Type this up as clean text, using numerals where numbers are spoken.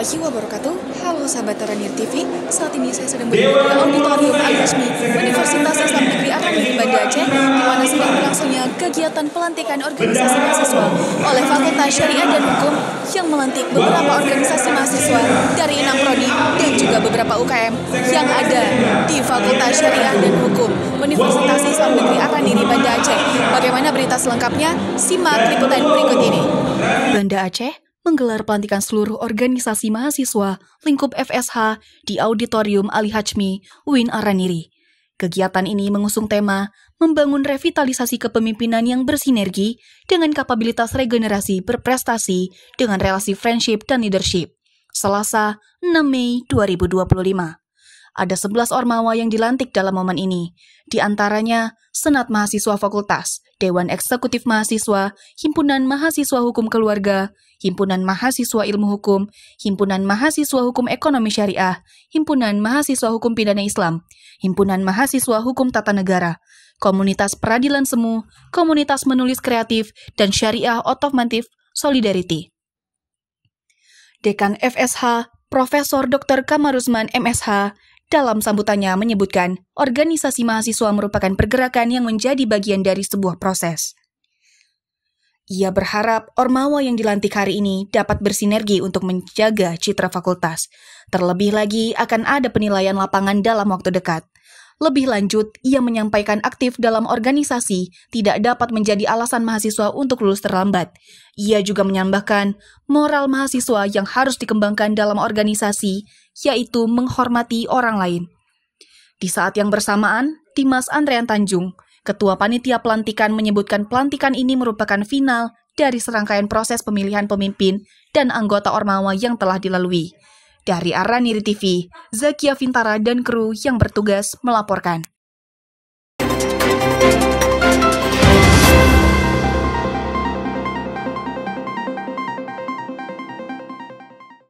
warahmatullahi wabarakatuh. Halo sahabat Aranir TV, saat ini saya sedang berada di Auditorium Al-Hashmi Universitas Islam Negeri Aranir Banda Aceh, di mana sedang berlangsungnya kegiatan pelantikan organisasi mahasiswa oleh Fakultas Syariah dan Hukum yang melantik beberapa organisasi mahasiswa dari 6 prodi dan juga beberapa UKM yang ada di Fakultas Syariah dan Hukum Universitas Islam Negeri Aranir Banda Aceh. Bagaimana berita selengkapnya? Simak liputan berikut ini. Banda Aceh menggelar pelantikan seluruh organisasi mahasiswa lingkup FSH di Auditorium Al-Hashmi UIN Araniri. Kegiatan ini mengusung tema membangun revitalisasi kepemimpinan yang bersinergi dengan kapabilitas regenerasi berprestasi dengan relasi friendship dan leadership. Selasa, 6 Mei 2025. Ada 11 ormawa yang dilantik dalam momen ini, di antaranya Senat Mahasiswa Fakultas, Dewan Eksekutif Mahasiswa, Himpunan Mahasiswa Hukum Keluarga, Himpunan Mahasiswa Ilmu Hukum, Himpunan Mahasiswa Hukum Ekonomi Syariah, Himpunan Mahasiswa Hukum Pidana Islam, Himpunan Mahasiswa Hukum Tata Negara, Komunitas Peradilan Semu, Komunitas Menulis Kreatif, dan Syariah Automotive Solidarity. Dekan FSH, Profesor Dr. Kamaruzman MSH, dalam sambutannya menyebutkan organisasi mahasiswa merupakan pergerakan yang menjadi bagian dari sebuah proses. Ia berharap ormawa yang dilantik hari ini dapat bersinergi untuk menjaga citra fakultas. Terlebih lagi akan ada penilaian lapangan dalam waktu dekat. Lebih lanjut, ia menyampaikan aktif dalam organisasi tidak dapat menjadi alasan mahasiswa untuk lulus terlambat. Ia juga menambahkan moral mahasiswa yang harus dikembangkan dalam organisasi, yaitu menghormati orang lain. Di saat yang bersamaan, Dimas Andrean Tanjung, Ketua Panitia Pelantikan, menyebutkan pelantikan ini merupakan final dari serangkaian proses pemilihan pemimpin dan anggota ormawa yang telah dilalui. Dari Araniri TV, Zakia Vintara dan kru yang bertugas melaporkan.